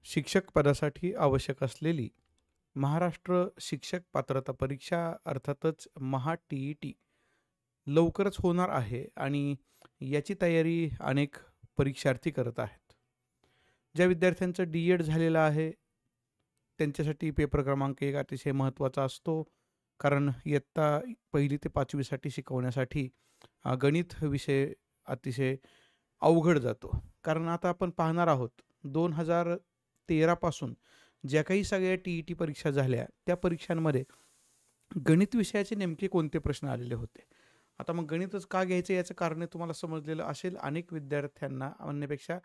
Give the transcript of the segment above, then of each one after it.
शिक्षक पदासाठी आवश्यक असलेली महाराष्ट्र शिक्षक पात्रता परीक्षा अर्थातच महा-टी-ई-टी लवकरच होणार आहे आणि याची तयारी अनेक परीक्षार्थी करत आहेत. ज्या विद्यार्थ्यांचं डी-एड झालेलं आहे, त्यांच्यासाठी पेपर क्रमांक 1 अतिशय महत्त्वाचा असतो. कारण इयत्ता 1ली ते 5वी साठी शिकवण्यासाठी गणित विषय अतिशय अवघड जातो. कारण आता आपण पाहणार आहोत 2013 पासून ज्या काही सगळ्या टी-ई-टी परीक्षा झाल्या, त्या परीक्षांमध्ये गणित विषयाचे नेमके कोणते प्रश्न आलेले होते. आता मग गणितच का घ्यायचं याचं कारण तुम्हाला समजलेलं असेल. अनेक विद्यार्थ्यांना म्हणण्यापेक्षा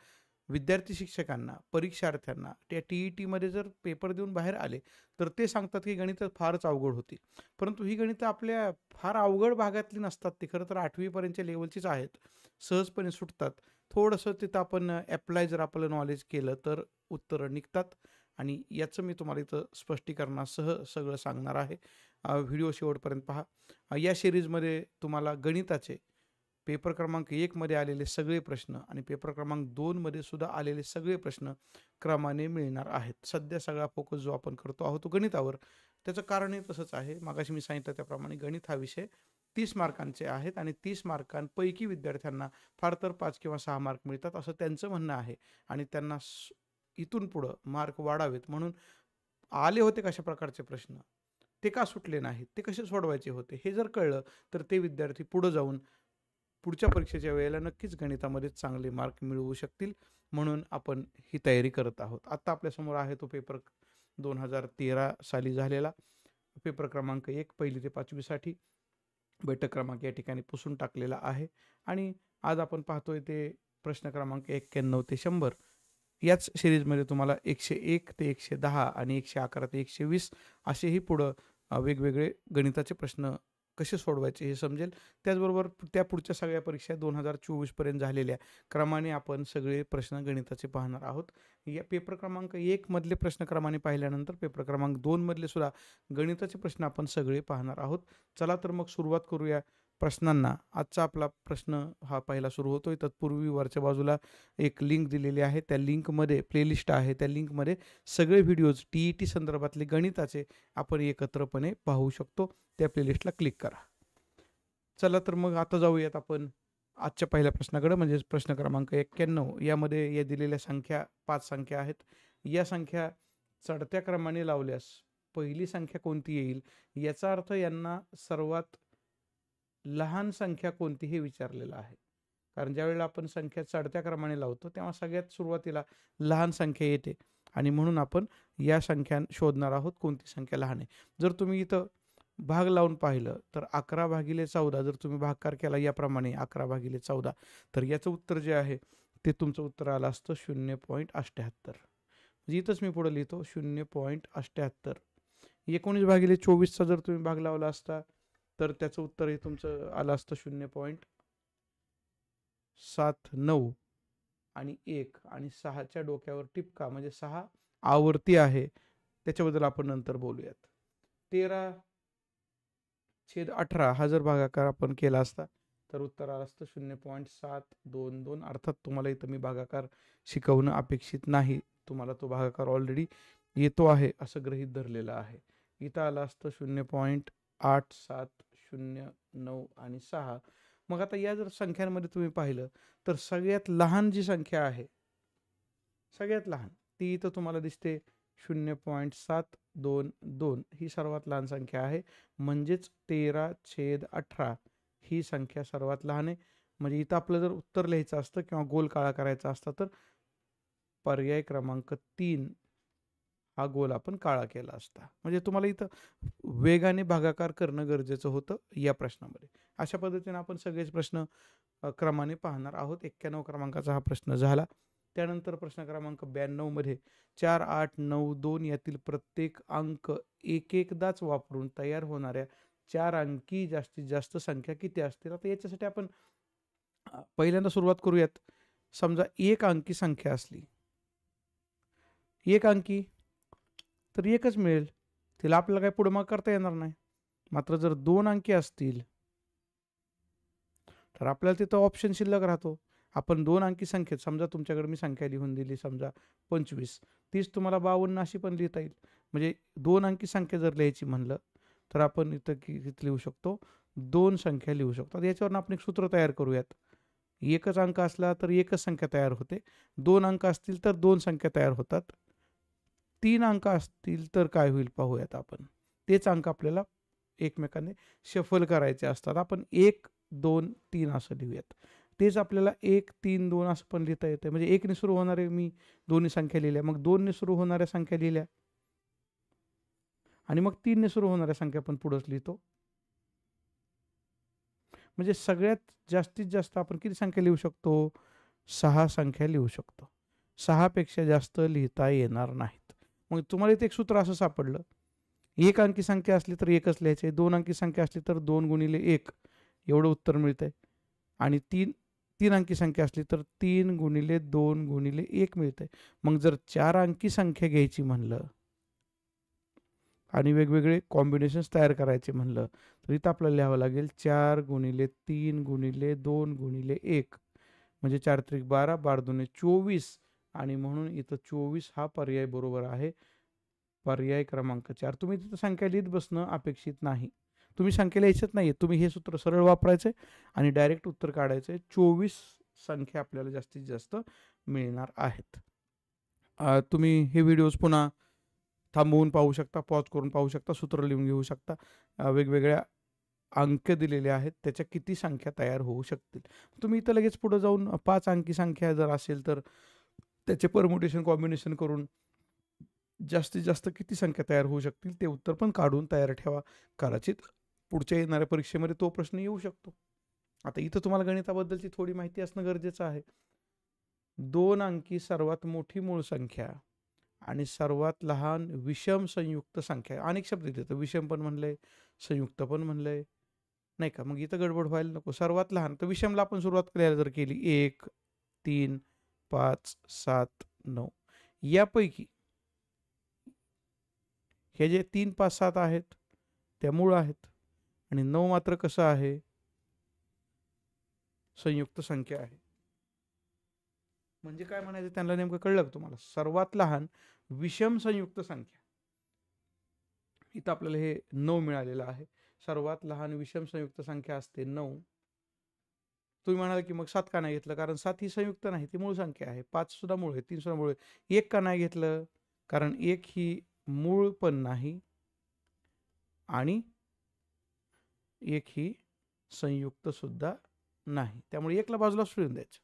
विद्यार्थी शिक्षकांना, परीक्षार्थ्यांना त्या टी-ई-टीमध्ये जर पेपर देऊन बाहेर आले, तर ते सांगतात की गणितं फारच अवघड होती. परंतु ही गणितं आपल्या फार अवघड भागातली नसतात. ती खरं तर 8वी पर्यंतच्या लेव्हलचीच आहेत. सहजपणे सुटतात. थोडंसं तिथं आपण ॲप्लाय जर आपलं नॉलेज केलं, तर उत्तरं निघतात आणि याचं मी तुम्हाला इथं स्पष्टीकरणासह सगळं सांगणार आहे. व्हिडिओ शेवटपर्यंत पहा. या सीरीजमध्ये तुम्हाला गणिताचे पेपर क्रमांक 1 मध्ये आलेले सगळे प्रश्न आणि पेपर क्रमांक 2 मध्ये सुद्धा आलेले सगळे प्रश्न क्रमाने मिळणार आहेत. सध्या सगळा फोकस जो आपण करतो आहोत तो गणितावर. त्याचं कारणही तसंच आहे. मगाशी मी सांगितलं त्याप्रमाणे गणित हा विषय 30 मार्कांचे आहेत आणि 30 मार्कांपैकी विद्यार्थ्यांना फार तर 5 किंवा 6 मार्क मिळतात असं त्यांचं म्हणणं आहे आणि त्यांना इथून पुढं मार्क वाढावेत म्हणून आले होते कशा प्रकारचे प्रश्न, ते का सुटले नाहीत, ते कसे सोडवायचे होते, हे जर कळलं तर ते विद्यार्थी पुढं जाऊन पुढच्या परीक्षेच्या वेळेला नक्कीच गणितामध्ये चांगले मार्क मिळवू शकतील. म्हणून आपण ही तयारी करत आहोत. आत्ता आपल्यासमोर आहे तो पेपर 2013 साली झालेला पेपर क्रमांक 1 1ली ते 5वी साठी बैठक क्रमांक या ठिकाणी पुसून टाकलेला आहे आणि आज आपण पाहतोय ते प्रश्न क्रमांक 91 ते 100 याच सिरीजमध्ये तुम्हाला 101 ते 110 आणि 111 ते 120 असेही पुढं वेगवेगळे गणिताचे प्रश्न कसे सोडवायचे हे समजेल. त्याचबरोबर त्या पुढच्या सगळ्या परीक्षा 2024 पर्यंत झालेल्या क्रमाने आपण सगळे प्रश्न गणिताचे पाहणार आहोत. या पेपर क्रमांक 1 मधले प्रश्न क्रमाने पाहिल्यानंतर पेपर क्रमांक 2 मधले सुद्धा गणिताचे प्रश्न आपण सगळे पाहणार आहोत. चला तर मग सुरुवात करूया प्रश्नांना. आजचा आपला प्रश्न हा पहिला सुरू होतोय. तत्पूर्वी वरच्या बाजूला एक लिंक दिलेली आहे. त्या लिंकमध्ये प्लेलिस्ट आहे. त्या लिंकमध्ये सगळे व्हिडिओज टी-ई-टी संदर्भातले गणिताचे आपण एकत्रपणे पाहू शकतो. त्या प्लेलिस्टला क्लिक करा. चला तर मग आता जाऊयात आपण आजच्या पहिल्या प्रश्नाकडे म्हणजे प्रश्न क्रमांक 91. यामध्ये या दिलेल्या संख्या 5 संख्या आहेत. या संख्या चढत्या क्रमाने लावल्यास पहिली संख्या कोणती येईल याचा अर्थ यांना सर्वात लहान संख्या कोणती हे विचारलेलं आहे. कारण ज्यावेळेला आपण संख्या चढत्या क्रमाने लावतो तेव्हा सगळ्यात सुरुवातीला लहान संख्या येते आणि म्हणून आपण या संख्या शोधणार आहोत कोणती संख्या लहान आहे. जर तुम्ही इथं भाग लावून पाहिलं तर 11/14 जर तुम्ही भागाकार केला याप्रमाणे 11/14 तर याचं उत्तर जे आहे ते तुमचं उत्तर आलं असतं 0.78. म्हणजे इथंच मी पुढे लिहितो 0.78. 19/24 जर तुम्ही भाग लावला असता तर त्याचं उत्तरही तुमचं आलं असतं 0.79 आणि 1 आणि 6च्या डोक्यावर टिपका म्हणजे 6 आवर्ती आहे. त्याच्याबद्दल आपण नंतर बोलूयात. 13/18 हा जर भागाकार आपण केला असता तर उत्तर आलं असतं 0.722. अर्थात तुम्हाला इथं मी भागाकार शिकवणं अपेक्षित नाही. तुम्हाला तो भागाकार ऑलरेडी येतो आहे असं गृहीत धरलेलं आहे. इथं आलं असतं 0.8709 आणि 6. मग आता या जर संख्यांमध्ये तुम्ही पाहिलं तर सगळ्यात लहान जी संख्या आहे सगळ्यात लहान ती इथं तुम्हाला दिसते 0.722 ही सर्वात लहान संख्या आहे. म्हणजेच 13/18 ही संख्या सर्वात लहान आहे. म्हणजे इथं आपलं जर उत्तर लिहायचं असतं किंवा गोल काळा करायचा असता तर पर्याय क्रमांक 3 हा गोल आपण काळा केला असता. म्हणजे तुम्हाला इथं वेगाने भागाकार करणं गरजेचं होतं या प्रश्नामध्ये. अशा पद्धतीने आपण सगळेच प्रश्न क्रमाने पाहणार आहोत. 91 क्रमांकाचा हा प्रश्न झाला. त्यानंतर प्रश्न क्रमांक 92 मध्ये 4, 8, 9, 2 यातील प्रत्येक अंक एकदाच वापरून तयार होणाऱ्या 4 अंकी जास्तीत जास्त संख्या किती असतील. आता याच्यासाठी आपण पहिल्यांदा सुरुवात करूयात. समजा 1 अंकी संख्या असली 1 अंकी तर 1च मिळेल. तिला आपल्याला काही पुढे माग करता येणार नाही. मात्र जर 2 अंकी असतील तर आपल्याला तिथं ऑप्शन शिल्लक राहतो. आपण 2 अंकी संख्येत समजा तुमच्याकडे मी संख्या लिहून दिली समजा 25, तीच तुम्हाला 52 अशी पण लिहिता येईल. म्हणजे 2 अंकी संख्या जर लिहायची म्हणलं, तर आपण इथं किती लिहू शकतो? 2 संख्या लिहू शकतो. आता याच्यावरून आपण एक सूत्र तयार करूयात. एकच अंक असला तर एकच संख्या तयार होते. 2 अंक असतील तर 2 संख्या तयार होतात. 3 अंक असतील तर काय होईल पाहूयात आपण. तेच अंक आपल्याला एकमेकांनी शफल करायचे असतात. आपण 1, 2, 3 असं लिहूयात. तेच आपल्याला 1, 3, 2 असं पण लिहिता येतं. म्हणजे 1 ने सुरू होणारे मी दोन्ही संख्या लिहिल्या. मग 2 ने सुरू होणाऱ्या संख्या लिहिल्या आणि मग 3 ने सुरू होणाऱ्या संख्या पण पुढंच लिहितो. म्हणजे सगळ्यात जास्तीत जास्त आपण किती संख्या लिहू शकतो? 6 संख्या लिहू शकतो. 6 पेक्षा जास्त लिहिता येणार नाहीत. मग तुम्हाला इथे एक सूत्र असं सापडलं. 1 अंकी संख्या असली तर 1च लिहायचं आहे. 2 अंकी संख्या असली तर 2 गुणिले 1 एवढं उत्तर मिळतंय. आणि 3 अंकी संख्या असली तर 3 गुणिले 2 गुणिले 1 मिळतंय. मग जर 4 अंकी संख्या घ्यायची म्हणलं आणि वेगवेगळे कॉम्बिनेशन्स तयार करायचे म्हणलं, तर इथं आपल्याला लिहावं लागेल 4 गुणिले 3 गुणिले 2 गुणिले 1 म्हणजे 4 त्रिक 12, 12 दुणे 24 आणि म्हणून इथं 24 हा पर्याय बरोबर आहे. पर्याय क्रमांक 4. तुम्ही तिथं संख्या लिहित बसणं अपेक्षित नाही. तुम्ही संख्या लिहायचीच नाही आहे. तुम्ही हे सूत्र सरळ वापरायचं आणि डायरेक्ट उत्तर काढायचं आहे. 24 संख्या आपल्याला जास्तीत जास्त मिळणार आहेत. तुम्ही हे व्हिडिओज पुन्हा थांबवून पाहू शकता, पॉज करून पाहू शकता, सूत्र लिहून घेऊ शकता. वेगवेगळ्या अंक दिलेले आहेत, त्याच्या किती संख्या तयार होऊ शकतील. तुम्ही इथं लगेच पुढे जाऊन 5 अंकी संख्या जर असेल तर त्याचे परमुटेशन कॉम्बिनेशन करून जास्तीत जास्त किती संख्या तयार होऊ शकतील ते उत्तर पण काढून तयार ठेवा. कदाचित पुढच्या येणाऱ्या परीक्षेमध्ये तो प्रश्न येऊ शकतो. आता इथं तुम्हाला गणिताबद्दलची थोडी माहिती असणं गरजेचं आहे. 2 अंकी सर्वात मोठी मूळ संख्या आणि सर्वात लहान विषम संयुक्त संख्या. अनेक शब्द देतं. विषम पण म्हणलंय, संयुक्त पण म्हणलंय, नाही का? मग इथं गडबड व्हायला नको. सर्वात लहान तर विषमला आपण सुरुवात करायला जर केली 1, 3, 5, 7, 9 यापैकी हे जे 3, 5, 7 आहेत त्या मूळ आहेत आणि 9 मात्र कसं आहे? संयुक्त संख्या आहे. म्हणजे काय म्हणायचं त्यांना नेमकं कळलं का तुम्हाला? सर्वात लहान विषम संयुक्त संख्या. इथं आपल्याला हे 9 मिळालेलं आहे. सर्वात लहान विषम संयुक्त संख्या असते 9. तुम्ही म्हणाल की मग 7 का नाही घेतलं? कारण 7 ही संयुक्त नाही, ती मूळ संख्या आहे. 5 सुद्धा मूळ आहे, 3 सुद्धा मूळ आहे. 1 का नाही घेतलं? कारण 1 ही मूळ पण नाही आणि 1 ही संयुक्त सुद्धा नाही. त्यामुळे 1ला बाजूला सोडून द्यायचं.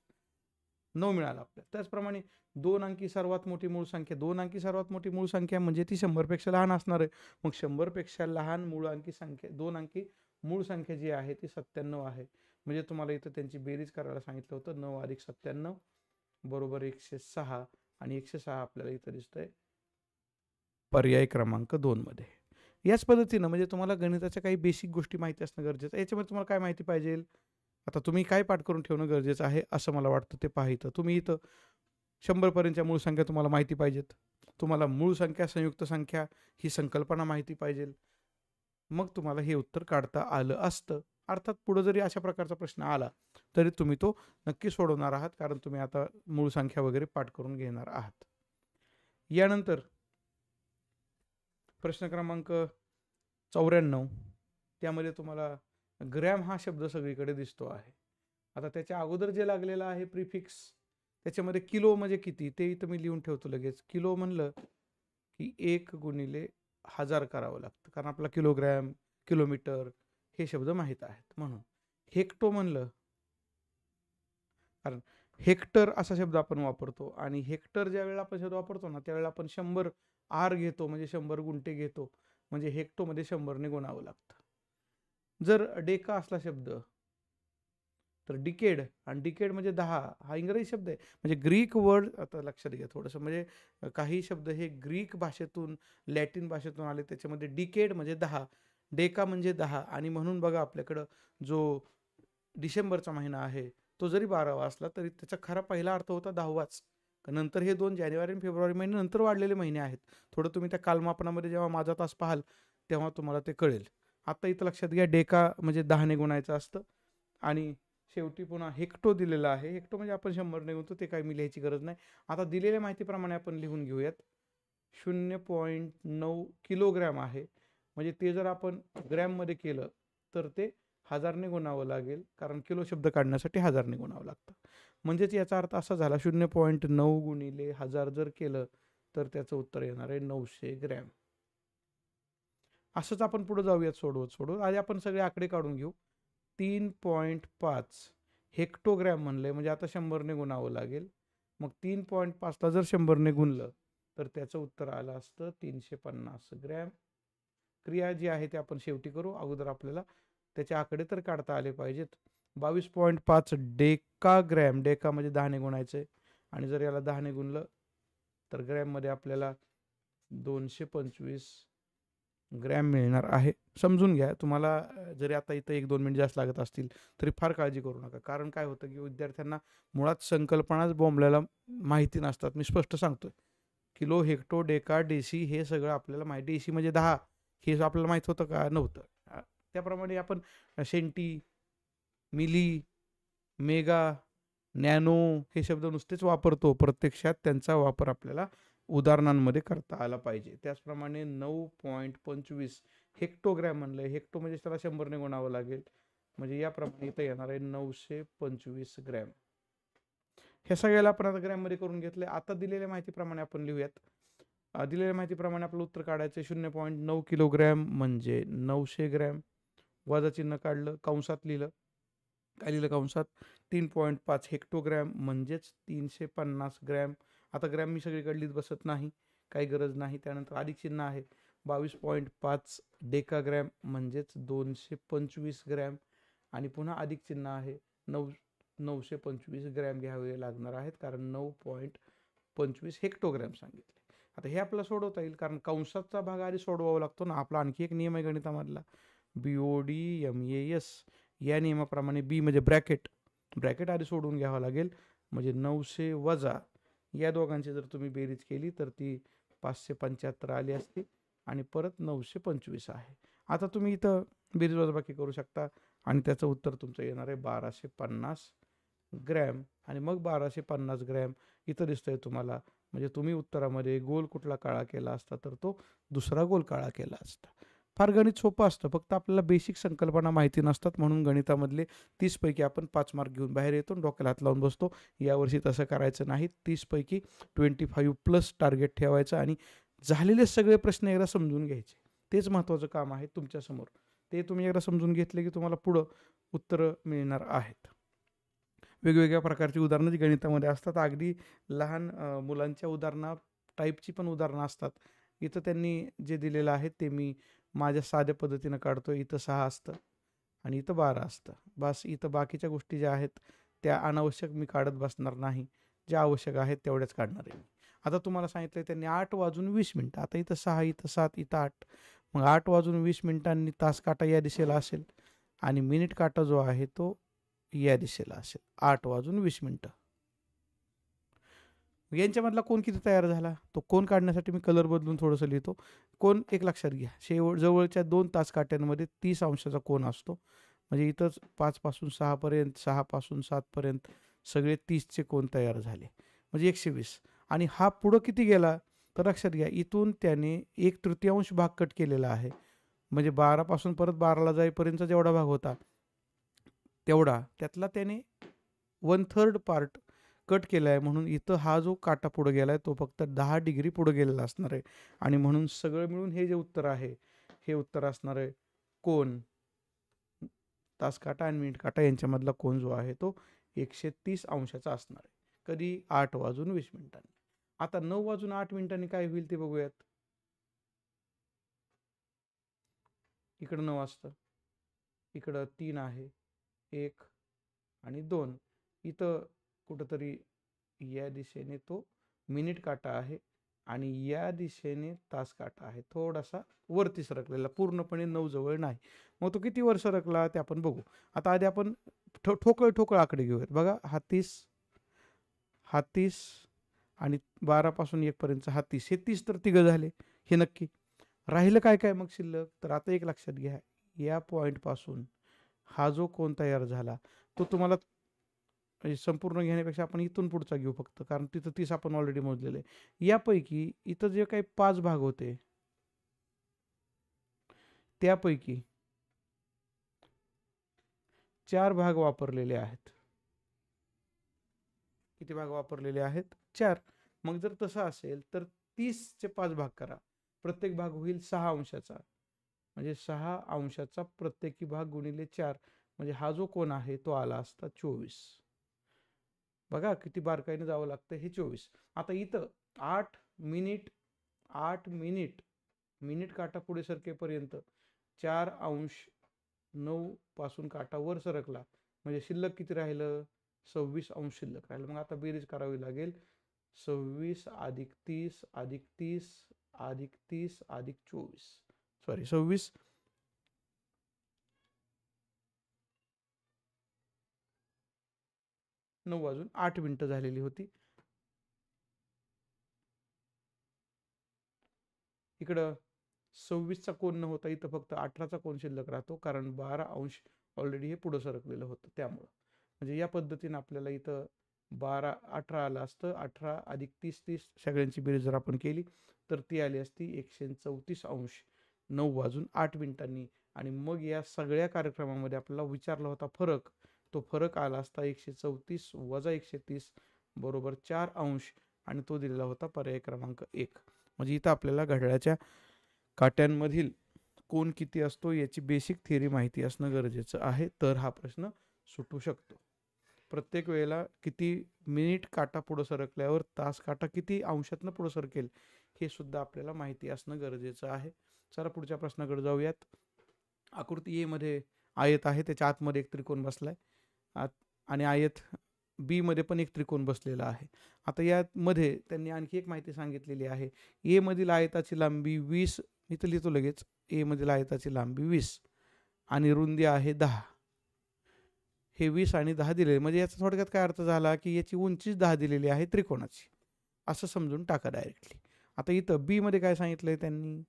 9 मिळाला आपल्याला. त्याचप्रमाणे 2 अंकी सर्वात मोठी मूळ संख्या. 2 अंकी सर्वात मोठी मूळ संख्या म्हणजे ती 100 पेक्षा लहान असणार आहे. मग 100 पेक्षा लहान मूळ अंकी संख्या 2 अंकी मूळ संख्या जी आहे ती 97 आहे. म्हणजे तुम्हाला इथं त्यांची बेरीज करायला सांगितलं होतं. 9 अधिक 97 बरोबर 106 आणि 106 आपल्याला इथं दिसतंय पर्याय क्रमांक 2 मध्ये. याच पद्धतीनं म्हणजे तुम्हाला गणिताच्या काही बेसिक गोष्टी माहिती असणं गरजेचं आहे. याच्यामध्ये तुम्हाला काय माहिती पाहिजे? आता तुम्ही काय पाठ करून ठेवणं गरजेचं आहे असं मला वाटतं ते पाहितं. तुम्ही इथं 100 पर्यंतच्या मूळ संख्या तुम्हाला माहिती पाहिजेत. तुम्हाला मूळ संख्या, संयुक्त संख्या ही संकल्पना माहिती पाहिजे. मग तुम्हाला हे उत्तर काढता आलं असतं. अर्थात पुढे जरी अशा प्रकारचा प्रश्न आला तरी तुम्ही तो नक्की सोडवणार आहात, कारण तुम्ही आता मूळ संख्या वगैरे पाठ करून घेणार आहात. यानंतर प्रश्न क्रमांक 94 त्यामध्ये तुम्हाला ग्रॅम हा शब्द सगळीकडे दिसतो आहे. आता त्याच्या अगोदर जे लागलेलं आहे प्रिफिक्स त्याच्यामध्ये किलो म्हणजे किती ते इथं मी लिहून ठेवतो लगेच. किलो म्हणलं की 1 गुणिले 1000 करावं लागतं, कारण आपला किलोग्रॅम, किलोमीटर हे शब्द माहीत आहेत म्हणून. हेक्टो म्हणलं कारण हेक्टर असा शब्द आपण वापरतो आणि हेक्टर ज्या वेळेला आपण शब्द वापरतो ना त्यावेळेला आपण 100 आर घेतो, म्हणजे 100 गुंठे घेतो. म्हणजे हेक्टोमध्ये 100 ने गुणावं लागतं. जर डेका असला शब्द तर डिकेड, आणि डिकेड म्हणजे 10 हा इंग्रजी शब्द आहे. म्हणजे ग्रीक वर्ड आता लक्षात घ्या थोडंसं. म्हणजे काही शब्द हे ग्रीक भाषेतून, लॅटिन भाषेतून आले. त्याच्यामध्ये डिकेड म्हणजे 10, डेका म्हणजे 10 आणि म्हणून बघा आपल्याकडं जो डिसेंबरचा महिना आहे तो जरी 12वा असला तरी त्याचा खरा पहिला अर्थ होता 10वाच. नंतर हे 2 जानेवारी आणि फेब्रुवारी महिने नंतर वाढलेले महिने आहेत. थोडं तुम्ही त्या कालमापनामध्ये जेव्हा माझा तास पाहाल तेव्हा तुम्हाला ते कळेल. आता इथं लक्षात घ्या डेका म्हणजे 10 ने गुणायचं असतं आणि शेवटी पुन्हा हेक्टो दिलेला आहे. हेक्टो म्हणजे आपण 100ने गुणतो, ते काही मी लिहायची गरज नाही. आता दिलेल्या माहितीप्रमाणे आपण लिहून घेऊयात. 0.9 किलोग्रॅम आहे. म्हणजे ते जर आपण ग्रॅममध्ये केलं तर ते 1000ने गुणावं लागेल, कारण किलो शब्द काढण्यासाठी 1000ने गुणावं लागतं. म्हणजेच याचा अर्थ असा झाला 0.9 गुणिले 1000 जर केलं तर त्याचं उत्तर येणार आहे 900 ग्रॅम. असंच आपण पुढे जाऊयात सोडवत. आधी आपण सगळे आकडे काढून घेऊ. 3.5 हेक्टोग्रॅम म्हणले म्हणजे आता 100ने गुणावं लागेल. मग 3.5ला जर 100ने गुणलं तर त्याचं उत्तर आलं असतं 350 ग्रॅम. क्रिया जी आहे ते आपण शेवटी करू. अगोदर आपल्याला त्याचे आकडे तर काढता आले पाहिजेत. 22.5 डेकाग्रॅम, डेका म्हणजे 10ने गुणायचं आणि जर याला 10ने गुणलं तर ग्रॅममध्ये आपल्याला 225 ग्रॅम मिळणार आहे. समजून घ्या. तुम्हाला जरी आता इथं 1-2 मिनिट जास्त लागत असतील तरी फार काळजी करू नका. कारण काय होतं की विद्यार्थ्यांना मुळात संकल्पनाच बोंबल्याला माहिती नसतात. मी स्पष्ट सांगतोय. किलो, हेक्टो, डेका, डेसी हे सगळं आपल्याला माहिती. डेसी म्हणजे 10 हे आपल्याला माहित होतं का? नव्हतं. त्याप्रमाणे आपण सेंटी, मिली, मेगा, नॅनो हे शब्द नुसतेच वापरतो. प्रत्यक्षात त्यांचा वापर आपल्याला उदाहरणांमध्ये करता आला पाहिजे. त्याचप्रमाणे 9.25 हेक्टोग्रॅम म्हणलं. हेक्टो म्हणजे त्याला 100ने गुणावं लागेल. म्हणजे याप्रमाणे इथं येणार आहे 925 ग्रॅम. हे सगळ्याला आपण आता ग्रॅममध्ये करून घेतले. आता दिलेल्या माहितीप्रमाणे आपण लिहूयात. दिलेल्या माहितीप्रमाणे आपलं उत्तर काढायचं 0.9 किलोग्रॅम म्हणजे 900 ग्रॅम. वजा चिन्ह काढलं, कंसात लिहिलं. काय लिहिलं कंसात? 3.5 हेक्टोग्रॅम म्हणजेच 350 ग्रॅम. आता ग्रॅम मी सगळीकडे लिहित बसत नाही, काही गरज नाही. त्यानंतर अधिक चिन्ह आहे. 22.5 डेकाग्रॅम म्हणजेच 225 ग्रॅम आणि पुन्हा अधिक चिन्ह आहे. 925 ग्रॅम घ्यावे लागणार आहेत, कारण 9.25 हेक्टोग्रॅम सांगितले. आता हे आपल्याला सोडवता येईल, कारण कंसाचा भाग आधी सोडवावा लागतो ना. आपला आणखी एक नियम आहे गणितामधला, BODMAS. या नियमाप्रमाणे बी म्हणजे ब्रॅकेट, ब्रॅकेट आधी सोडून घ्यावं लागेल. म्हणजे 900 वजा या दोघांची जर तुम्ही बेरीज केली तर ती 575 आली असती आणि परत 925 आहे. आता तुम्ही इथं बेरीज वजाबाकी करू शकता आणि त्याचं उत्तर तुमचं येणार आहे 1250 ग्रॅम. आणि मग 1250 ग्रॅम इथं दिसतंय तुम्हाला. म्हणजे तुम्ही उत्तरामध्ये गोल कुठला काळा केला असता तर तो दुसरा गोल काळा केला असता. फार गणित सोपं असतं, फक्त आपल्याला बेसिक संकल्पना माहिती नसतात. म्हणून गणितामधले 30 पैकी आपण 5 मार्क घेऊन बाहेर येतो, डोक्याला हात लावून बसतो. यावर्षी तसं करायचं नाही. 30 पैकी 25+ टार्गेट ठेवायचं आणि झालेले सगळे प्रश्न एकदा समजून घ्यायचे. तेच महत्त्वाचं काम आहे तुमच्यासमोर. ते तुम्ही एकदा समजून घेतले की तुम्हाला पुढं उत्तरं मिळणार आहेत. वेगवेगळ्या प्रकारची उदाहरणं जी गणितामध्ये असतात. अगदी लहान मुलांच्या उदाहरणा टाईपची पण उदाहरणं असतात. इथं त्यांनी जे दिलेलं आहे ते मी माझ्या साध्या पद्धतीनं काढतो. इथं 6 असतं आणि इथं 12 असतं. बस. इथं बाकीच्या गोष्टी ज्या आहेत त्या अनावश्यक मी काढत बसणार नाही. ज्या आवश्यक आहेत तेवढ्याच काढणार आहे. आता तुम्हाला सांगितलं त्यांनी 8:20. आता इथं 6, इथं 7, इथं 8. मग 8:20 तास काटा या दिशेला असेल आणि मिनिट काटा जो आहे तो या दिशेला असेल. 8:20. यांच्यामधला कोण किती तयार झाला तो कोण काढण्यासाठी मी कलर बदलून थोडंसं लिहितो. कोण एक लक्षात घ्या, जवळच्या 2 तास काट्यांमध्ये 30 अंशाचा कोण असतो. म्हणजे इथंच 5 पासून 6 पर्यंत, 6 पासून 7 पर्यंत सगळे 30चे कोण तयार झाले. म्हणजे 120. आणि हा पुढं किती गेला तर लक्षात घ्या, इथून त्याने 1/3 भाग कट केलेला आहे. म्हणजे 12 पासून परत 12ला जाईपर्यंतचा जेवढा भाग होता तेवढा, त्यातला त्याने 1/3 पार्ट कट केला आहे. म्हणून इथं हा जो काटा पुढे गेला आहे तो फक्त 10 डिग्री पुढे गेलेला असणार आहे. आणि म्हणून सगळं मिळून हे जे उत्तर आहे हे उत्तर असणार आहे कोण, तास काटा आणि मिनिट काटा यांच्यामधला कोण जो आहे तो 130 अंशाचा असणार आहे. कधी? 8:20. आता 9:08 काय होईल ते बघूयात. इकडं 9 असतं, इकडं 3 आहे, 1 आणि 2. इथं कुठंतरी या दिशेने तो मिनिट काटा आहे आणि या दिशेने तास काटा आहे. थोडासा वरती सरकलेला, पूर्णपणे 9 जवळ नाही. मग तो किती वर सरकला ते आपण बघू. आता आधी आपण ठोकळ आकडे घेऊयात. बघा, हा 30 आणि 12 पासून 1 पर्यंतचा हा 30. हे 30 तर तिघं झाले, हे नक्की. राहिलं काय काय मग शिल्लक? तर आता एक लक्षात घ्या, या पॉईंट पासून हा जो कोण तयार झाला तो तुम्हाला संपूर्ण घेण्यापेक्षा आपण इथून पुढचा घेऊ फक्त, कारण तिथं 30 आपण ऑलरेडी मोजलेलं आहे. यापैकी इथं जे काही 5 भाग होते त्यापैकी 4 भाग वापरलेले आहेत. किती भाग वापरलेले आहेत? 4. मग जर तसं असेल तर 30चे 5 भाग करा. प्रत्येक भाग होईल 6 अंशाचा. म्हणजे 6 अंशाचा प्रत्येकी भाग गुणिले 4, म्हणजे हा जो कोन आहे तो आला असता 24. बघा किती बारकाईने जावं लागतं. हे 24. आता इथं 8 मिनिट 8 मिनिट मिनिट काटा पुढे सरकेपर्यंत 4 अंश 9 पासून काटा वर सरकला, म्हणजे शिल्लक किती राहिलं? 26 अंश शिल्लक राहिलं. मग आता बेरीज करावी लागेल. 26 अधिक 30 अधिक 30 अधिक 30 अधिक 24, सॉरी 26 9 वाजून 8 मिनिटं झालेली होती. इकडं 26चा कोन न होता इथं फक्त 18चा कोन शिल्लक राहतो, कारण 12 अंश ऑलरेडी हे पुढं सरकलेलं होतं त्यामुळं. म्हणजे या पद्धतीने आपल्याला इथं 12 18 आलं असतं. 18 अधिक 30 30 सगळ्यांची बेरीज जर आपण केली तर ती आली असती 134 अंश 9 वाजून 8 मिनिटांनी. आणि मग या सगळ्या कार्यक्रमामध्ये आपल्याला विचारला होता फरक. तो फरक आला असता 134 वजा 130 बरोबर 4 अंश, आणि तो दिलेला होता पर्याय क्रमांक 1. म्हणजे इथं आपल्याला घड्याळाच्या काट्यांमधील कोन किती असतो याची बेसिक थिअरी माहिती असणं गरजेचं आहे, तर हा प्रश्न सुटू शकतो. प्रत्येक वेळेला किती मिनिट काटा पुढं सरकल्यावर तास काटा किती अंशातनं पुढं सरकेल हे सुद्धा आपल्याला माहिती असणं गरजेचं आहे. चला पुढच्या प्रश्नाकडे जाऊयात. आकृती ए मध्ये आयत आहे, त्याच्या आतमध्ये एक त्रिकोण बसलाय आणि आयत बी मध्ये पण एक त्रिकोण बसलेला आहे. आता यामध्ये त्यांनी आणखी एक माहिती सांगितलेली आहे. ए मधील आयताची लांबी 20, इथं लिहितो लगेच. ए मधील आयताची लांबी 20 आणि रुंदी आहे 10. हे 20 आणि 10 दिलेले, म्हणजे याचा थोडक्यात काय अर्थ झाला की याची उंचीच 10 दिलेली आहे त्रिकोणाची, असं समजून टाका डायरेक्टली. आता इथं बी मध्ये काय सांगितलंय त्यांनी?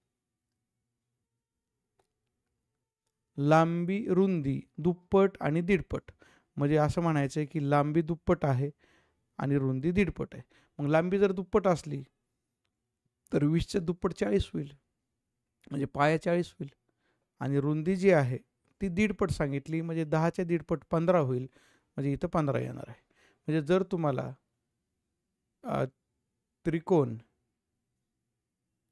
लांबी रुंदी दुप्पट आणि दीडपट. म्हणजे असं म्हणायचं की लांबी दुप्पट आहे आणि रुंदी दीडपट आहे. मग लांबी जर दुप्पट असली तर 20च्या दुप्पट 40 होईल, म्हणजे पाया 40 होईल. आणि रुंदी जी आहे ती दीडपट सांगितली, म्हणजे 10च्या दीडपट 15 होईल, म्हणजे इथं 15 येणार आहे. म्हणजे जर तुम्हाला त्रिकोण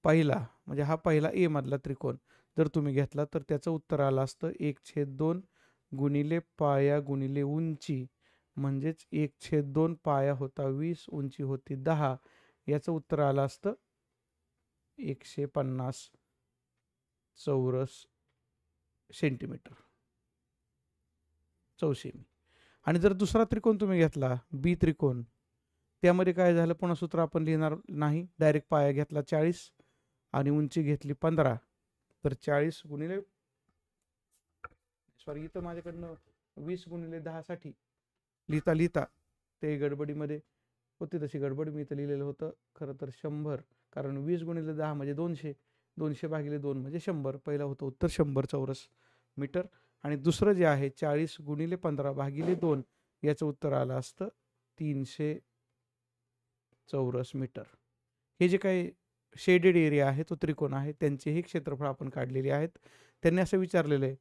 पहिला, म्हणजे हा पहिला ए मधला त्रिकोण जर तुम्ही घेतला तर त्याचं उत्तर आलं असतं 1/2 गुणिले पाया गुणिले उंची, म्हणजेच 1/2 पाया होता 20, उंची होती 10. याचं उत्तर आलं असतं 150 चौरस सेंटीमीटर चौसेमी. आणि जर दुसरा त्रिकोण तुम्ही घेतला बी त्रिकोण, त्यामध्ये काय झालं? पुन्हा सूत्र आपण लिहिणार नाही, डायरेक्ट पाया घेतला 40 आणि उंची घेतली 15, तर 40 गुणिले, सॉरी इथं माझ्याकडनं 20 गुणिले 10 साठी लिहिता लिहिता ते गडबडीमध्ये होती तशी गडबड, मी इथं लिहिलेलं होतं खरं तर 100, कारण 20 गुणिले 10 म्हणजे 200, 200 भागिले 2 म्हणजे 100. पहिलं होतं उत्तर 100 चौरस मीटर. आणि दुसरं जे आहे 40 गुणिले 15 भागिले 2, याचं उत्तर आलं असतं 300 चौरस मीटर. हे जे काही शेडेड एरिया आहे तो त्रिकोण आहे, त्यांचेही क्षेत्रफळ आपण काढलेले आहेत. त्यांनी असं विचारलेलं आहे,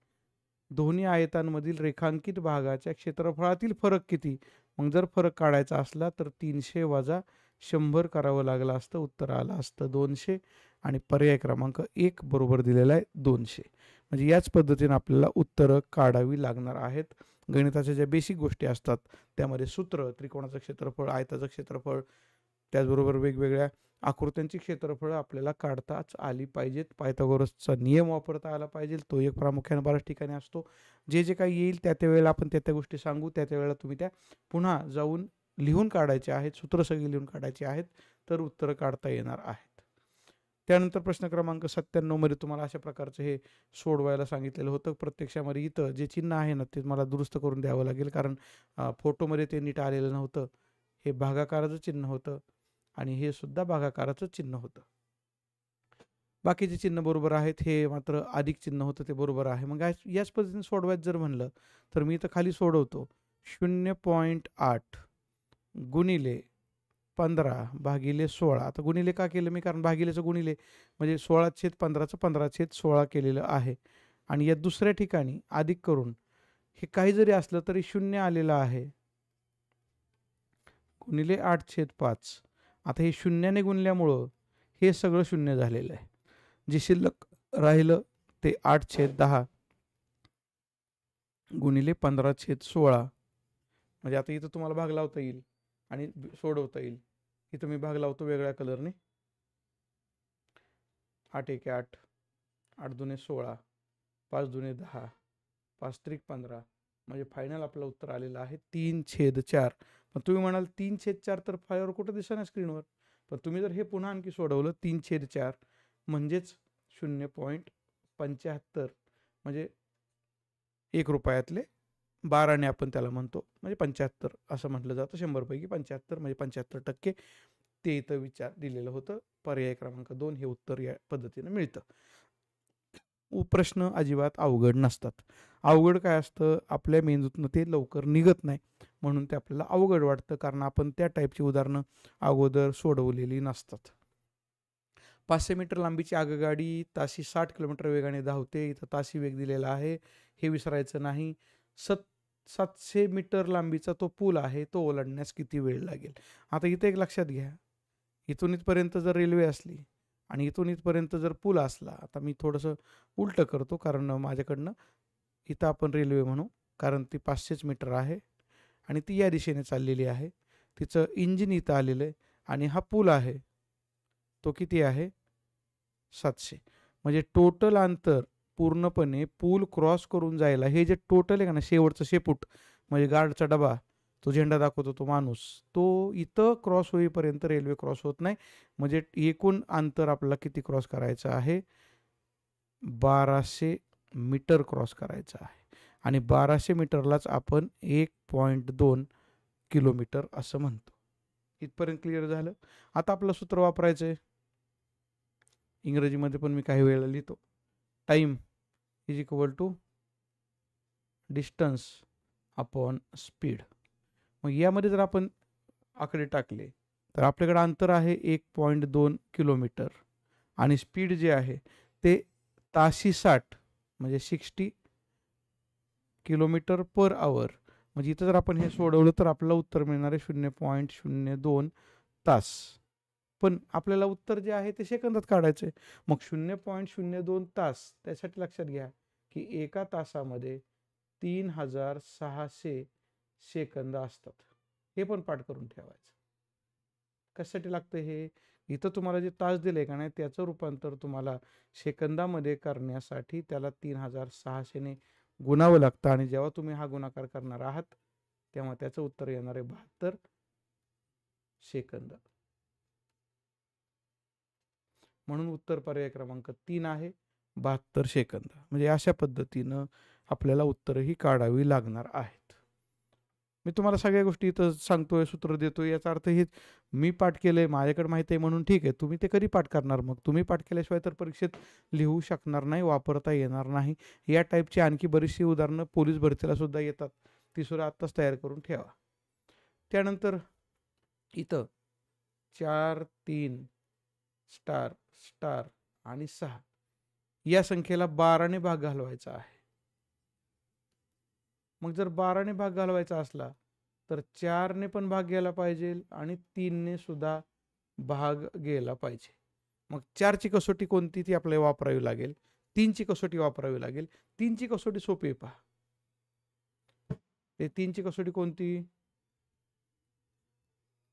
दोन्ही आयतांमधील रेखांकित भागाच्या क्षेत्रफळातील फरक किती? मग जर फरक काढायचा असला तर 300 वजा 100 करावं लागलं असतं, उत्तर आलं असतं 200. आणि पर्याय क्रमांक 1 बरोबर दिलेला आहे 200. म्हणजे याच पद्धतीने आपल्याला उत्तरं काढावी लागणार आहेत. गणिताच्या ज्या बेसिक गोष्टी असतात त्यामध्ये सूत्र, त्रिकोणाचं क्षेत्रफळ, आयताचं क्षेत्रफळ, त्याचबरोबर वेगवेगळ्या आकृत्यांची क्षेत्रफळ आपल्याला काढताच आली पाहिजेत. पायथागोरसचा नियम वापरता आला पाहिजे, तो एक प्रामुख्याने बऱ्याच ठिकाणी असतो. जे जे काही येईल त्या त्या वेळेला आपण त्या त्या गोष्टी सांगू, त्या त्या वेळेला तुम्ही त्या पुन्हा जाऊन लिहून काढायचे आहेत, सूत्र सगळी लिहून काढायची आहेत, तर उत्तरं काढता येणार आहेत. त्यानंतर प्रश्न क्रमांक 97 मध्ये तुम्हाला अशा प्रकारचं हे सोडवायला सांगितलेलं होतं. प्रत्यक्षामध्ये इथं जे चिन्ह आहे ना ते मला दुरुस्त करून द्यावं लागेल, कारण फोटोमध्ये ते नीट आलेलं नव्हतं. हे भागाकाराचं चिन्ह होतं आणि हे सुद्धा भागाकाराचं चिन्ह होतं. बाकीचे चिन्ह बरोबर आहेत, हे मात्र अधिक चिन्ह होतं ते बरोबर आहे. मग याच पद्धतीने सोडवायचं जर म्हणलं तर मी इथं खाली सोडवतो. 0.8 गुणिले 15 भागिले 16. आता गुणिले का केलं मी? कारण भागिलेचं गुणिले म्हणजे 16/15चं 15/16 केलेलं आहे. आणि या दुसऱ्या ठिकाणी अधिक करून हे काही जरी असलं तरी 0 आलेलं आहे. गुणिले 8/5. आता हे 0ने गुणल्यामुळं हे सगळं 0 झालेलं आहे. जे शिल्लक राहिलं ते 8/10 गुणिले 15/16. म्हणजे आता इथं तुम्हाला भाग लावता येईल आणि सोडवता येईल. इथं मी भाग लावतो वेगळ्या कलरने. 8 1 8, 8 2 16, 5 2 10, 5 3 15. म्हणजे फायनल आपलं उत्तर आलेलं आहे 3/4. पण तुम्ही म्हणाल 3/4 तर फायवर कुठं दिसेना स्क्रीनवर. पण तुम्ही जर हे पुन्हा आणखी सोडवलं 3/4 म्हणजेच 0.75 म्हणजे 1 रुपयातले 12ने आपण त्याला म्हणतो. म्हणजे 75 असं म्हटलं जातं. 100पैकी 75 म्हणजे 75% ते इथं विचार दिलेलं होतं. पर्याय क्रमांक 2 हे उत्तर या पद्धतीनं मिळतं. प्रश्न अजिबात अवघड नसतात. अवघड काय असतं? आपल्या मेंदूतनं ते लवकर निघत नाही. म्हणून ते आपल्याला अवघड वाटतं, कारण आपण त्या टाईपची उदाहरणं अगोदर सोडवलेली नसतात. 500 मीटर लांबीची आगगाडी ताशी 60 किलोमीटर वेगाने धावते. इथं ताशी वेग दिलेला आहे. हे विसरायचं नाही. 700 मीटर लांबीचा तो पूल आहे. तो ओलांडण्यास किती वेळ लागेल? आता इथं एक लक्षात घ्या. इथून इथपर्यंत जर रेल्वे असली आणि इथून इथपर्यंत जर पूल असला, आता मी थोडंसं उलटं करतो कारण माझ्याकडनं इथं आपण रेल्वे म्हणू, कारण ती 500 मीटर आहे आणि ती या दिशेने चाललेली आहे. तिचं इंजिन इथं आलेलं आहे आणि हा पूल आहे तो किती आहे? 700. म्हणजे टोटल अंतर पूर्णपणे पूल क्रॉस करून जायला हे जे टोटल आहे का ना, शेवटचं शेपूट म्हणजे गार्डचा डबा, तो झेंडा दाखवतो तो माणूस, तो इथं क्रॉस होईपर्यंत रेल्वे क्रॉस होत नाही. म्हणजे एकूण अंतर आपल्याला किती क्रॉस करायचं आहे? 1200 मीटर क्रॉस करायचं आहे. आणि 1200 मीटरलाच आपण 1.2 किलोमीटर असं म्हणतो. इथपर्यंत क्लिअर झालं? आता आपलं सूत्र वापरायचं आहे. इंग्रजीमध्ये पण मी काही वेळेला लिहितो. Time is equal to distance upon speed. मग यामध्ये जर आपण आकडे टाकले तर आपल्याकडे अंतर आहे 1.2 किलोमीटर आणि स्पीड जे आहे ते ताशी 60 म्हणजे 60 किलोमीटर पर आवर. म्हणजे इथं जर आपण हे सोडवलं तर आपल्याला उत्तर मिळणार आहे 0.02 तास. पण आपल्याला उत्तर जे आहे ते सेकंदात काढायचं आहे. मग 0.02 तास त्यासाठी लक्षात घ्या की एका तासामध्ये 3600 सेकंद असतात. हे पण पाठ करून ठेवायचं. कशासाठी लागतं हे? इथं तुम्हाला जे तास दिले का नाही त्याचं रूपांतर तुम्हाला सेकंदामध्ये करण्यासाठी त्याला 3600ने गुणावं लागतं आणि जेव्हा तुम्ही हा गुणाकार करणार आहात तेव्हा त्याचं उत्तर येणार आहे 72 सेकंद. म्हणून उत्तर पर्याय क्रमांक 3 आहे 72 सेकंद. म्हणजे अशा पद्धतीनं आपल्याला उत्तरही काढावी लागणार आहेत. मी तुम्हाला सगळ्या गोष्टी इथं सांगतोय, सूत्र देतोय, याचा अर्थ हे मी पाठ केलंय, माझ्याकडे माहिती आहे म्हणून ठीक आहे. तुम्ही ते कधी पाठ करणार? मग तुम्ही पाठ केल्याशिवाय तर परीक्षेत लिहू शकणार नाही, वापरता येणार नाही. या टाईपची आणखी बरीचशी उदाहरणं पोलीस भरतीला सुद्धा येतात. ती सुद्धा आत्ताच तयार करून ठेवा. त्यानंतर इथं 4 3 स्टार स्टार आणि 6 या संख्येला 12ने भाग घालवायचा आहे. मग जर 12ने भाग घालवायचा असला तर 4ने पण भाग घ्यायला पाहिजे आणि 3ने सुद्धा भाग गेला पाहिजे. मग 4ची कसोटी कोणती ती आपल्याला वापरावी लागेल. 3ची कसोटी वापरावी लागेल. 3ची कसोटी सोपी आहे पहा. ते 3ची कसोटी कोणती?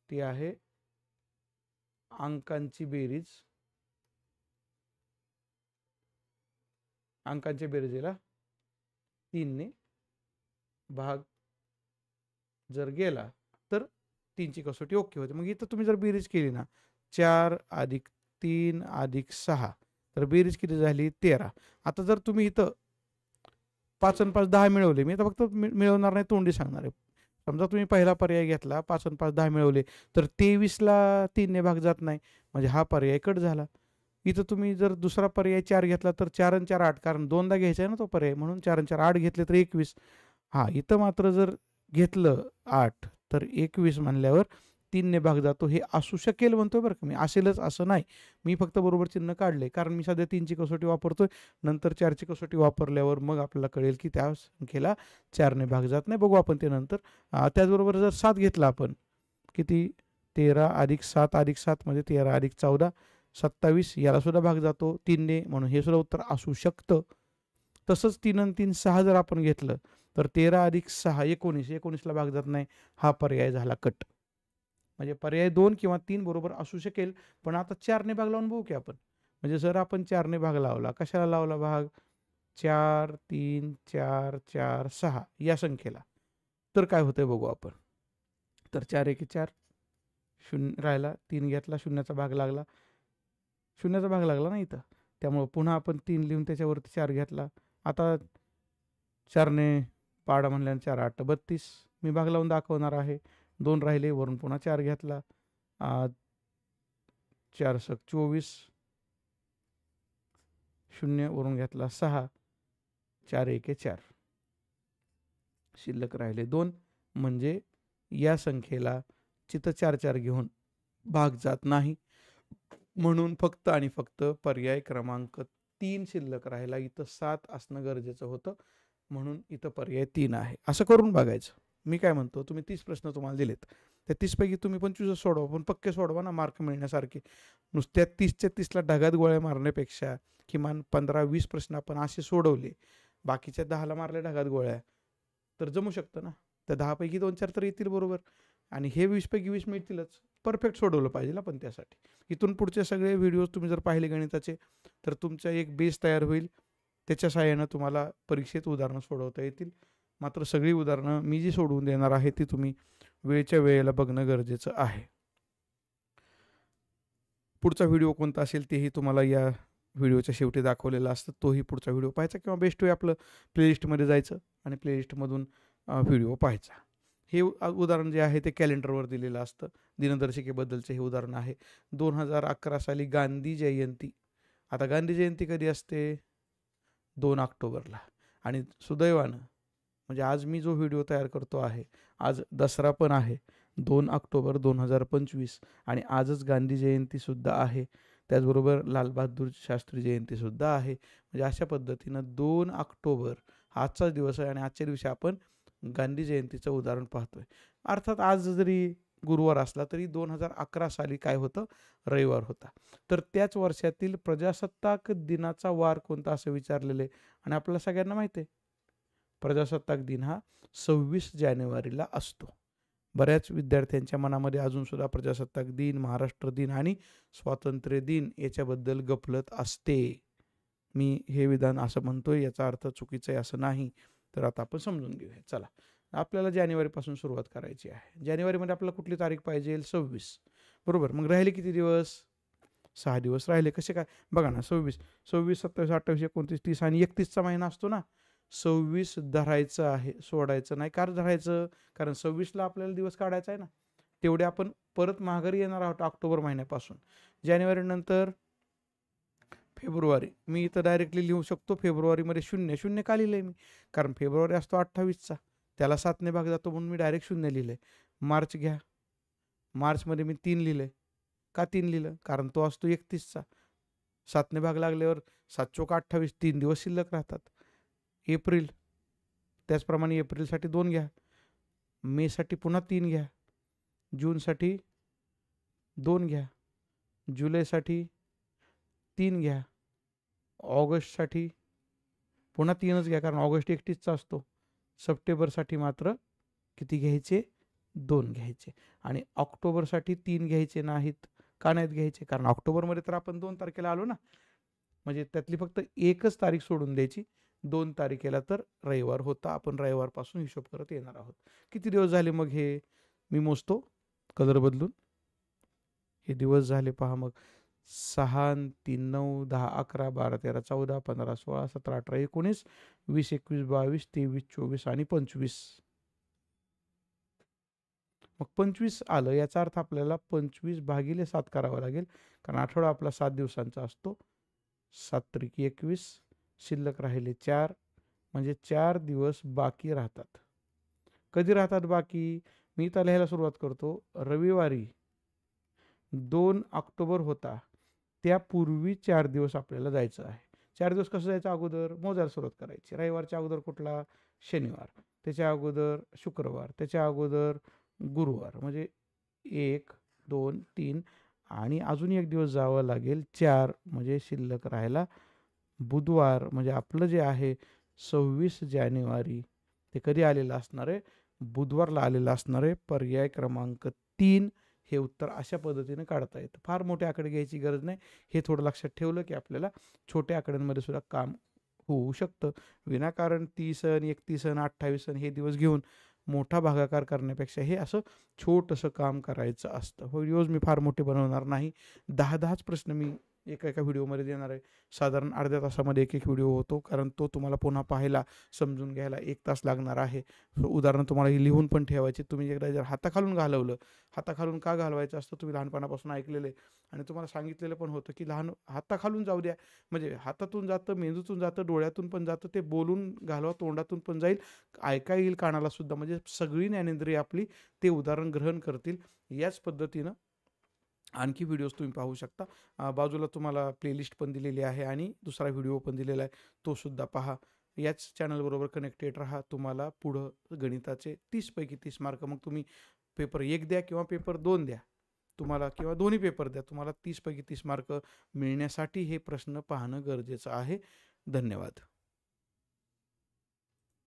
ती आहे अंकांची बेरीज. अंकांच्या बेरजेला 3ने भाग जर गेला तर 3ची कसोटी ओके होते. मग इथं तुम्ही जर बेरीज केली ना 4 + 3 + 6 तर बेरीज किती झाली? 13. आता जर तुम्ही इथं 5 आणि 5 10 मिळवले, मी आता फक्त मिळवणार नाही, तोंडी सांगणार आहे. समजा तुम्ही पहिला पर्याय घेतला, 5 आणि 5 10 मिळवले तर 23ला 3ने भाग जात नाही, म्हणजे हा पर्याय कट झाला. इथं तुम्ही जर दुसरा पर्याय 4 घेतला तर 4 आणि 4 8, कारण दोनदा घ्यायचा आहे ना तो पर्याय, म्हणून 4 आणि 4 8 घेतले तर 21. हां, इथं मात्र जर घेतलं 8 तर 21 म्हणल्यावर 3 ने भाग जातो. हे असू शकेल म्हणतोय बरं का मी, असेलच असं नाही. मी फक्त बरोबर चिन्ह काढले कारण मी सध्या 3 ची कसोटी वापरतोय. नंतर 4 ची कसोटी वापरल्यावर मग आपल्याला कळेल की त्या संख्येला 4 ने भाग जात नाही. बघू आपण ते नंतर. त्याचबरोबर जर 7 घेतला आपण, किती 13 अधिक 7 अधिक 7 म्हणजे 13 अधिक 14 27 याला सुद्धा भाग जातो 3 ने, म्हणून हे सुद्धा उत्तर असू शकतं. तसंच 3 आणि 3 6 जर आपण घेतलं तर 13 अधिक 6 19, 19ला भाग जात नाही. हा पर्याय झाला कट. म्हणजे पर्याय 2 किंवा 3 बरोबर असू शकेल. पण आता 4 ने भाग लावून बघू की आपण. म्हणजे जर आपण 4 ने भाग लावला, कशाला लावला भाग? 4, 3, 4, 4, 6 या संख्येला. तर काय होतंय बघू आपण. तर 4 एके 4, 0 राहिला, 3 घेतला, शून्याचा भाग लागला. शून्याचा भाग लागला ना इथं. त्यामुळं पुन्हा आपण 3 लिहून त्याच्यावरती 4 घेतला. आता 4 ने पाडा म्हणल्यानं 4 8 32. मी भाग लावून दाखवणार आहे. 2 राहिले, वरून पुन्हा 4 घेतला. 4 सक 24, 0 वरून घेतला 6, 4 एके 4. शिल्लक राहिले 2. म्हणजे या संख्येला चित्र 4 4 घेऊन भाग जात नाही. म्हणून फक्त आणि फक्त पर्याय क्रमांक 3 शिल्लक राहिला. इथं 7 असणं गरजेचं होतं. म्हणून इथं पर्याय 3 आहे. असं करून बघायचं. मी काय म्हणतो, तुम्ही 30 प्रश्न तुम्हाला दिलेत. त्या 30 पैकी तुम्ही 25 सोडवा, पण पक्के सोडवा ना मार्क मिळण्यासारखे. नुसत्या 30च्या 30ला ढगात गोळ्या मारण्यापेक्षा किमान 15-20 प्रश्न आपण असे सोडवले, बाकीच्या 10ला मारल्या ढगात गोळ्या, तर जमू शकतं ना. त्या 10 पैकी 2-4 तर येतील बरोबर आणि हे 20 पैकी 20 मिळतीलच. परफेक्ट सोडवलं पाहिजे पण त्यासाठी. इथून पुढचे सगळे व्हिडिओज तुम्ही जर पाहिले गणिताचे, तर तुमचा एक बेस तयार होईल. त्याच्या सहाय्यानं तुम्हाला परीक्षेत उदाहरणं सोडवता येतील. मात्र सगळी उदाहरणं मी जी सोडवून देणार आहे ती तुम्ही वेळच्या वेळेला बघणं गरजेचं आहे. पुढचा व्हिडिओ कोणता असेल तेही तुम्हाला या व्हिडिओच्या शेवटी दाखवलेला असतं. तोही पुढचा व्हिडिओ पाहायचा किंवा बेस्ट वे आपलं प्लेलिस्टमध्ये जायचं आणि प्लेलिस्टमधून व्हिडिओ पाहायचा. हे उदाहरण जे आहे ते कॅलेंडरवर दिलेलं असतं. दिनदर्शिकेबद्दलचे हे उदाहरण आहे. 2011 साली गांधी जयंती. आता गांधी जयंती कधी असते? 2 ऑक्टोबरला. आणि सुदैवानं म्हणजे आज मी जो व्हिडिओ तयार करतो आहे, आज दसरा पण आहे. 2 ऑक्टोबर 2025 आणि आजच गांधी जयंतीसुद्धा आहे. त्याचबरोबर लालबहादूर शास्त्री जयंतीसुद्धा आहे. म्हणजे अशा पद्धतीनं 2 ऑक्टोबर हा आजचाच दिवस आहे आणि आजच्या दिवशी आपण गांधी जयंतीचं उदाहरण पाहतोय. अर्थात आज जरी गुरुवार असला तरी 2011 साली काय होतं? रविवार होता. तर त्याच वर्षातील प्रजासत्ताक दिनाचा वार कोणता असं विचारलेलं आहे आणि आपल्याला सगळ्यांना माहिती आहे, प्रजासत्ताक दिन हा 26 जानेवारीला असतो. बऱ्याच विद्यार्थ्यांच्या मनामध्ये अजूनसुद्धा प्रजासत्ताक दिन, महाराष्ट्र दिन आणि स्वातंत्र्य दिन याच्याबद्दल गफलत असते. मी हे विधान असं म्हणतोय याचा अर्थ चुकीचं आहे असं नाही. तर आता आपण समजून घेऊया. चला, आपल्याला जानेवारीपासून सुरुवात करायची आहे. जानेवारीमध्ये आपल्याला कुठली तारीख पाहिजे? 26. बरोबर. मग राहिले किती दिवस? 6 दिवस राहिले. कसे काय? बघा ना, 26, 27, 27, 28, 29, 30 आणि 31चा महिना असतो ना. 26 धरायचं आहे, सोडायचं नाही. का धरायचं? कारण 26ला आपल्याला दिवस काढायचा आहे ना. तेवढे आपण परत माघारी येणार आहोत ऑक्टोबर महिन्यापासून. जानेवारीनंतर फेब्रुवारी. मी इथं डायरेक्टली लिहू शकतो फेब्रुवारीमध्ये 0. 0 का लिहिलंय मी? कारण फेब्रुवारी असतो 28चा. त्याला 7 ने भाग जातो म्हणून मी डायरेक्ट 0 लिहिलंय. मार्च घ्या. मार्चमध्ये मी 3 लिहिलंय. का 3 लिहिलं? कारण तो असतो 31चा. 7 ने भाग लागल्यावर 7 चोक 28, 3 दिवस शिल्लक राहतात. एप्रिल. त्याचप्रमाणे एप्रिलसाठी 2 घ्या. मेसाठी पुन्हा 3 घ्या. जूनसाठी 2 घ्या. जुलैसाठी 3 घ्या. ऑगस्टसाठी पुन्हा 3च घ्या कारण ऑगस्ट 31चा असतो. सप्टेंबरसाठी मात्र किती घ्यायचे? 2 घ्यायचे. आणि ऑक्टोबरसाठी 3 घ्यायचे नाहीत. का नाहीत घ्यायचे? कारण ऑक्टोबरमध्ये तर आपण 2 तारखेला आलो ना. म्हणजे त्यातली फक्त एकच तारीख सोडून द्यायची. 2 तारखेला तर रविवार होता. आपण रविवारपासून हिशोब करत येणार आहोत. किती दिवस झाले मग हे? मी मोजतो कलर बदलून. हे दिवस झाले पहा मग. 6 आणि 3 9 10 11 12 13 14 15 16 17 18 19 20 21 22 23 24 आणि 25. मग 25 आलं याचा अर्थ आपल्याला 25 भागिले 7 करावं लागेल. कारण आठवडा आपला 7 दिवसांचा असतो. 7 त्रिकी 21, शिल्लक राहिले 4. म्हणजे 4 दिवस बाकी राहतात. कधी राहतात बाकी? मी इथं लिहायला सुरुवात करतो. रविवारी 2 ऑक्टोबर होता. त्यापूर्वी 4 दिवस आपल्याला जायचं आहे. 4 दिवस कसं जायचं अगोदर? मोजायला सुरुवात करायची. रविवारच्या अगोदर कुठला? शनिवार. त्याच्या अगोदर शुक्रवार. त्याच्या अगोदर गुरुवार. म्हणजे 1, 2, 3 आणि अजून 1 दिवस जावं लागेल 4 म्हणजे शिल्लक राहायला बुधवार. म्हणजे आपलं जे आहे 26 जानेवारी ते कधी आलेलं असणार आहे? बुधवारला आलेलं असणार आहे. पर्याय क्रमांक 3 हे उत्तर अशा पद्धतीने काढता येतं. फार मोठे आकडे घ्यायची गरज नाही. हे थोडं लक्षात ठेवलं की आपल्याला छोट्या आकड्यांमध्ये सुद्धा काम होऊ शकतं. विनाकारण 30 अन् 31 अन् 28 हे दिवस घेऊन मोठा भागाकार करण्यापेक्षा हे असं छोटंसं काम करायचं असतं. व्हिडिओज मी फार मोठे बनवणार नाही. 10-10च प्रश्न मी एका व्हिडिओमध्ये देणार आहे. साधारण अर्ध्या तासामध्ये एक व्हिडिओ होतो. कारण तो तुम्हाला पुन्हा पाहायला, समजून घ्यायला 1 तास लागणार आहे. उदाहरणं तुम्हाला ही लिहून पण ठेवायची. तुम्ही एकदा जर हाताखालून घालवलं, हाताखालून का घालवायचं असतं तुम्ही लहानपणापासून ऐकलेलं आहे आणि तुम्हाला सांगितलेलं पण होतं, की हाताखालून जाऊ द्या. म्हणजे हातातून जातं, मेंदूतून जातं, डोळ्यातून पण जातं. ते बोलून घालवा, तोंडातून पण जाईल, ऐका येईल कानाला सुद्धा. म्हणजे सगळी ज्ञानेंद्रिय आपली ते उदाहरण ग्रहण करतील. याच पद्धतीनं आणखी व्हिडिओज तुम्ही पाहू शकता. बाजूला तुम्हाला प्लेलिस्ट पण दिलेली आहे आणि दुसरा व्हिडिओ पण दिलेला आहे. तो सुद्धा पहा. याच चॅनलबरोबर कनेक्टेड राहा. तुम्हाला पुढं गणिताचे 30 पैकी 30 मार्क, मग तुम्ही पेपर 1 द्या किंवा पेपर 2 द्या. तुम्हाला किंवा दोन्ही पेपर द्या. तुम्हाला 30 पैकी 30 मार्क मिळण्यासाठी हे प्रश्न पाहणं गरजेचं आहे. धन्यवाद.